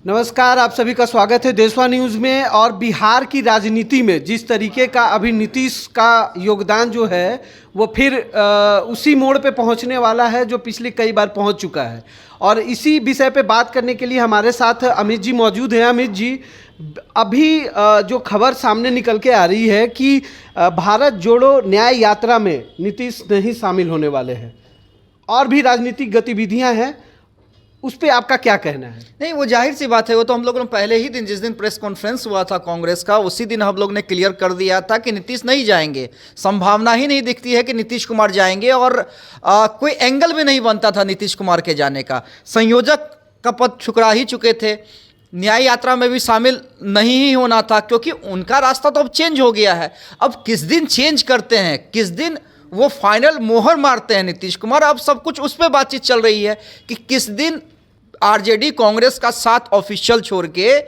नमस्कार, आप सभी का स्वागत है देशवा न्यूज़ में। और बिहार की राजनीति में जिस तरीके का अभी नीतीश का योगदान जो है वो फिर उसी मोड़ पे पहुंचने वाला है जो पिछले कई बार पहुंच चुका है। और इसी विषय पे बात करने के लिए हमारे साथ अमित जी मौजूद हैं। अमित जी, अभी जो खबर सामने निकल के आ रही है कि भारत जोड़ो न्याय यात्रा में नीतीश नहीं शामिल होने वाले हैं और भी राजनीतिक गतिविधियां हैं, उस पर आपका क्या कहना है? नहीं, वो जाहिर सी बात है। वो तो हम लोगों ने पहले ही दिन, जिस दिन प्रेस कॉन्फ्रेंस हुआ था कांग्रेस का, उसी दिन हम लोग ने क्लियर कर दिया था कि नीतीश नहीं जाएंगे। संभावना ही नहीं दिखती है कि नीतीश कुमार जाएंगे और कोई एंगल भी नहीं बनता था नीतीश कुमार के जाने का। संयोजक का पद ठुकरा ही चुके थे, न्याय यात्रा में भी शामिल नहीं ही होना था, क्योंकि उनका रास्ता तो अब चेंज हो गया है। अब किस दिन चेंज करते हैं, किस दिन वो फाइनल मोहर मारते हैं नीतीश कुमार, अब सब कुछ उस पर बातचीत चल रही है कि किस दिन आरजेडी कांग्रेस का साथ ऑफिशियल छोड़ के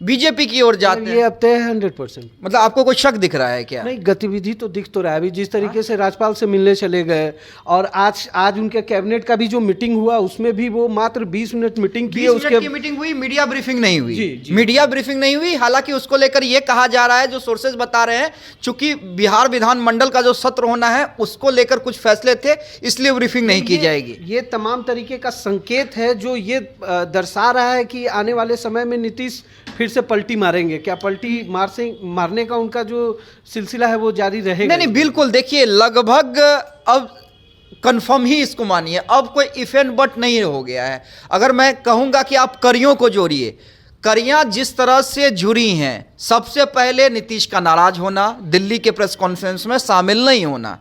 बीजेपी की ओर जाते हैं। ये अब तय है 100%। मतलब आपको कोई शक दिख रहा है क्या? नहीं, गतिविधि तो दिख तो रहा है। अभी जिस तरीके से राज्यपाल से मिलने चले गए और आज उनके कैबिनेट का भी जो मीटिंग हुआ उसमें भी वो मात्र 20 मिनट मीटिंग की है। उसके की मीटिंग हुई, मीडिया ब्रीफिंग नहीं हुई। जी। मीडिया ब्रीफिंग नहीं हुई। हालांकि उसको लेकर यह कहा जा रहा है, जो सोर्सेज बता रहे हैं, चूंकि बिहार विधानमंडल का जो सत्र होना है उसको लेकर कुछ फैसले थे, इसलिए ब्रीफिंग नहीं की जाएगी। ये तमाम तरीके का संकेत है जो ये दर्शा रहा है कि आने वाले समय में नीतीश फिर से पलटी मारेंगे। क्या पलटी मारने का उनका जो सिलसिला है वो जारी रहेगा? नहीं, बिल्कुल। देखिए, लगभग अब कंफर्म ही इसको मानिए, अब कोई इफ एंड बट नहीं हो गया है। अगर मैं कहूंगा कि आप करियों को जोड़िए, करियां जिस तरह से जुड़ी हैं, सबसे पहले नीतीश का नाराज होना, दिल्ली के प्रेस कॉन्फ्रेंस में शामिल नहीं होना,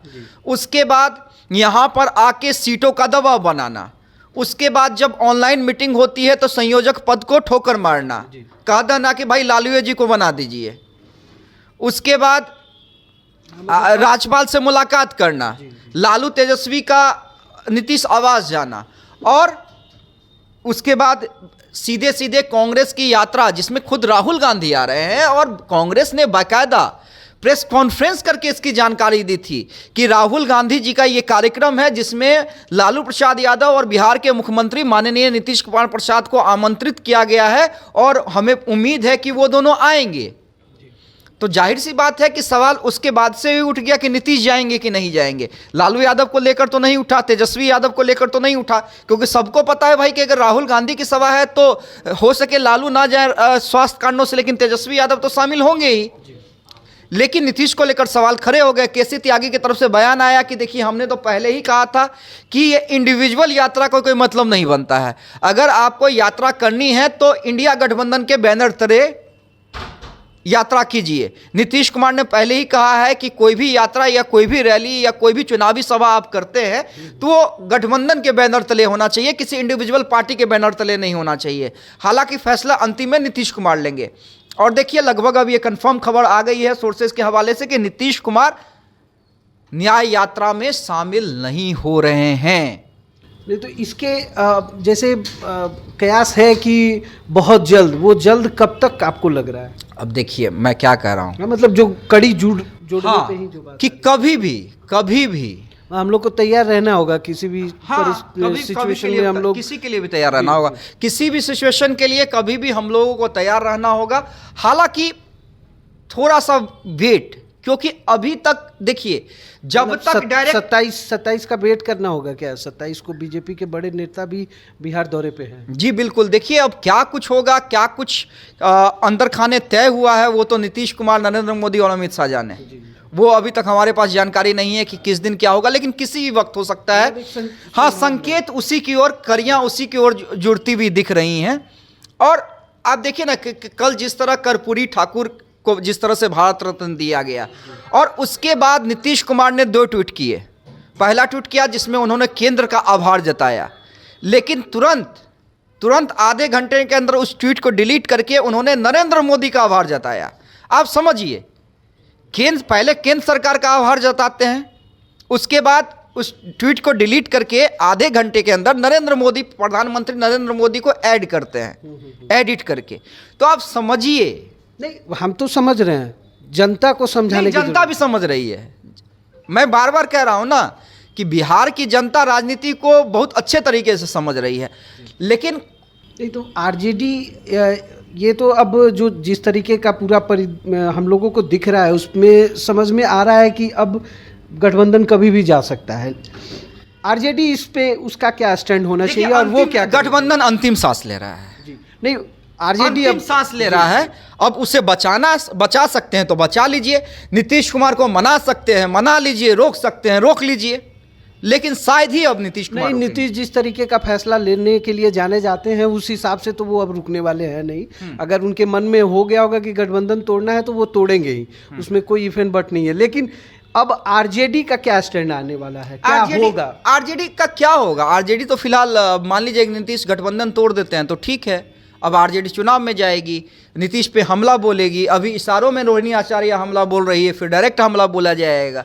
उसके बाद यहां पर आके सीटों का दबाव बनाना, उसके बाद जब ऑनलाइन मीटिंग होती है तो संयोजक पद को ठोकर मारना, कहा था ना कि भाई लालू जी को बना दीजिए, उसके बाद राज्यपाल से मुलाकात करना, लालू तेजस्वी का नीतीश आवास जाना, और उसके बाद सीधे सीधे कांग्रेस की यात्रा, जिसमें खुद राहुल गांधी आ रहे हैं। और कांग्रेस ने बाकायदा प्रेस कॉन्फ्रेंस करके इसकी जानकारी दी थी कि राहुल गांधी जी का ये कार्यक्रम है जिसमें लालू प्रसाद यादव और बिहार के मुख्यमंत्री माननीय नीतीश कुमार प्रसाद को आमंत्रित किया गया है और हमें उम्मीद है कि वो दोनों आएंगे। तो जाहिर सी बात है कि सवाल उसके बाद से भी उठ गया कि नीतीश जाएंगे कि नहीं जाएंगे। लालू यादव को लेकर तो नहीं उठा, तेजस्वी यादव को लेकर तो नहीं उठा, क्योंकि सबको पता है भाई कि अगर राहुल गांधी की सभा है तो हो सके लालू ना जाए स्वास्थ्य कारणों से, लेकिन तेजस्वी यादव तो शामिल होंगे ही। लेकिन नीतीश को लेकर सवाल खड़े हो गए। केसी त्यागी की तरफ से बयान आया कि देखिए, हमने तो पहले ही कहा था कि ये इंडिविजुअल यात्रा का कोई मतलब नहीं बनता है। अगर आपको यात्रा करनी है तो इंडिया गठबंधन के बैनर तले यात्रा कीजिए। नीतीश कुमार ने पहले ही कहा है कि कोई भी यात्रा या कोई भी रैली या कोई भी चुनावी सभा आप करते हैं तो वो गठबंधन के बैनर तले होना चाहिए, किसी इंडिविजुअल पार्टी के बैनर तले नहीं होना चाहिए। हालांकि फैसला अंतिम में नीतीश कुमार लेंगे। और देखिए, लगभग अब ये कंफर्म खबर आ गई है सोर्सेज के हवाले से कि नीतीश कुमार न्याय यात्रा में शामिल नहीं हो रहे हैं। नहीं तो इसके जैसे कयास है कि बहुत जल्द, वो जल्द कब तक आपको लग रहा है? अब देखिए, मैं क्या कह रहा हूं, मतलब जो कड़ी जोड़ने पे ही जो बात कि कभी भी हम लोग को तैयार रहना होगा किसी भी सिचुएशन में। हम लोग किसी के लिए भी तैयार रहना होगा, किसी भी सिचुएशन के लिए कभी भी हम लोगों को तैयार रहना होगा। हालांकि थोड़ा सा वेट, क्योंकि अभी तक देखिए, जब तक डायरेक्ट 27 का वेट करना होगा। क्या 27 को बीजेपी के बड़े नेता भी बिहार दौरे पे हैं? जी बिल्कुल। देखिए, अब क्या कुछ होगा, क्या कुछ अंदर खाने तय हुआ है, वो तो नीतीश कुमार, नरेंद्र मोदी और अमित शाह जाने। वो अभी तक हमारे पास जानकारी नहीं है कि किस दिन क्या होगा, लेकिन किसी भी वक्त हो सकता है। हाँ, संकेत उसी की ओर, करियां उसी की ओर जुड़ती हुई दिख रही हैं। और आप देखिए ना, कल जिस तरह कर्पूरी ठाकुर को जिस तरह से भारत रत्न दिया गया, और उसके बाद नीतीश कुमार ने 2 ट्वीट किए। पहला ट्वीट किया जिसमें उन्होंने केंद्र का आभार जताया, लेकिन तुरंत आधे घंटे के अंदर उस ट्वीट को डिलीट करके उन्होंने नरेंद्र मोदी का आभार जताया। आप समझिए, पहले केंद्र सरकार का आभार जताते हैं, उसके बाद उस ट्वीट को डिलीट करके आधे घंटे के अंदर नरेंद्र मोदी, प्रधानमंत्री नरेंद्र मोदी को ऐड करते हैं, एडिट करके। तो आप समझिए। नहीं, हम तो समझ रहे हैं, जनता को समझाने की जनता भी समझ रही है। मैं बार बार कह रहा हूं ना कि बिहार की जनता राजनीति को बहुत अच्छे तरीके से समझ रही है, लेकिन नहीं तो आरजेडी ये तो अब जो जिस तरीके का पूरा हम लोगों को दिख रहा है उसमें समझ में आ रहा है कि अब गठबंधन कभी भी जा सकता है। आरजेडी इस पे उसका क्या स्टैंड होना चाहिए और वो क्या गठबंधन अंतिम सांस ले रहा है जी नहीं आरजेडी अंतिम सांस ले रहा है। अब उसे बचा सकते हैं तो बचा लीजिए, नीतीश कुमार को मना सकते हैं मना लीजिए, रोक सकते हैं रोक लीजिए, लेकिन शायद ही अब नीतीश कुमार नहीं नीतीश जिस तरीके का फैसला लेने के लिए जाने जाते हैं उस हिसाब से तो वो अब रुकने वाले हैं नहीं। अगर उनके मन में हो गया होगा कि गठबंधन तोड़ना है तो वो तोड़ेंगे ही, उसमें कोई इफ एंड बट नहीं है। लेकिन अब आरजेडी का क्या स्टैंड आने वाला है, क्या होगा? आरजेडी का क्या होगा? आरजेडी तो फिलहाल मान लीजिए नीतीश गठबंधन तोड़ देते हैं तो ठीक है, अब आरजेडी चुनाव में जाएगी, नीतीश पे हमला बोलेगी। अभी इशारों में रोहिणी आचार्य हमला बोल रही है, फिर डायरेक्ट हमला बोला जाएगा।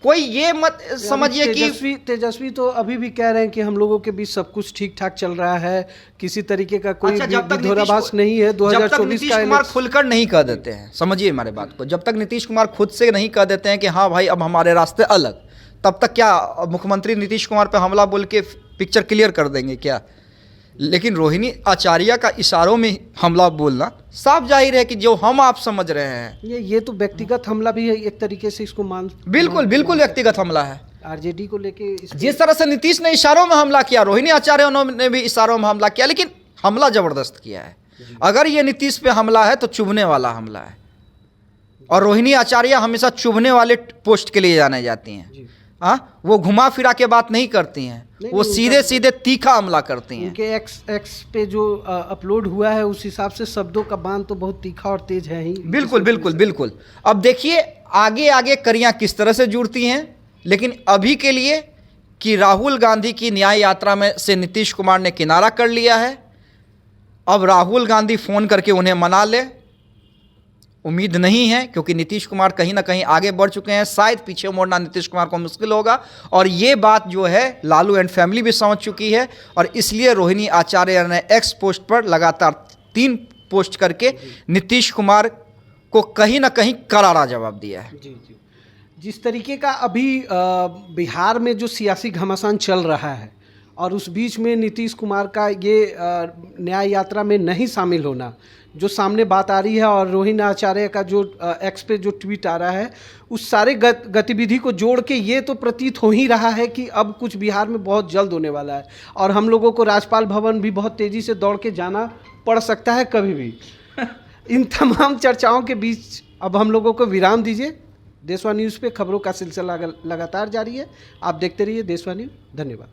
कोई ये मत समझिए कि तेजस्वी तो अभी भी कह रहे हैं कि हम लोगों के बीच सब कुछ ठीक ठाक चल रहा है, किसी तरीके का कोई विरोधाभास नहीं है। 2024 का कुमार खुलकर नहीं कह देते हैं, समझिए हमारे बात को, जब तक नीतीश कुमार खुद से नहीं कह देते हैं कि हाँ भाई अब हमारे रास्ते अलग, तब तक क्या मुख्यमंत्री नीतीश कुमार पे हमला बोल के पिक्चर क्लियर कर देंगे क्या? लेकिन रोहिणी आचार्य का इशारों में हमला बोलना साफ जाहिर है कि जो हम आप समझ रहे हैं ये तो व्यक्तिगत हमला भी है एक तरीके से, इसको बिल्कुल व्यक्तिगत हमला है आरजेडी को लेके। जिस तरह से नीतीश ने इशारों में हमला किया, रोहिणी आचार्य ने भी इशारों में हमला किया, लेकिन हमला जबरदस्त किया है। अगर ये नीतीश पे हमला है तो चुभने वाला हमला है, और रोहिणी आचार्य हमेशा चुभने वाले पोस्ट के लिए जाने जाती हैं। हाँ, वो घुमा फिरा के बात नहीं करती हैं, वो सीधे सीधे तीखा हमला करती हैं। उनके एक्स पे जो अपलोड हुआ है उस हिसाब से शब्दों का बाण तो बहुत तीखा और तेज है ही। बिल्कुल। अब देखिए आगे आगे कड़ियाँ किस तरह से जुड़ती हैं, लेकिन अभी के लिए कि राहुल गांधी की न्याय यात्रा में से नीतीश कुमार ने किनारा कर लिया है। अब राहुल गांधी फ़ोन करके उन्हें मना ले, उम्मीद नहीं है, क्योंकि नीतीश कुमार कहीं ना कहीं आगे बढ़ चुके हैं। शायद पीछे मोड़ना नीतीश कुमार को मुश्किल होगा, और ये बात जो है लालू एंड फैमिली भी समझ चुकी है, और इसलिए रोहिणी आचार्य ने एक्स पोस्ट पर लगातार 3 पोस्ट करके नीतीश कुमार को कहीं ना कहीं करारा जवाब दिया है। जी। जिस तरीके का अभी बिहार में जो सियासी घमासान चल रहा है, और उस बीच में नीतीश कुमार का ये न्याय यात्रा में नहीं शामिल होना जो सामने बात आ रही है, और रोहिणी आचार्य का जो एक्स पे जो ट्वीट आ रहा है, उस सारे गतिविधि को जोड़ के ये तो प्रतीत हो ही रहा है कि अब कुछ बिहार में बहुत जल्द होने वाला है, और हम लोगों को राज्यपाल भवन भी बहुत तेज़ी से दौड़ के जाना पड़ सकता है कभी भी। इन तमाम चर्चाओं के बीच अब हम लोगों को विराम दीजिए। देशवा न्यूज़ पे खबरों का सिलसिला लगातार जारी है, आप देखते रहिए देशवा न्यूज़। धन्यवाद।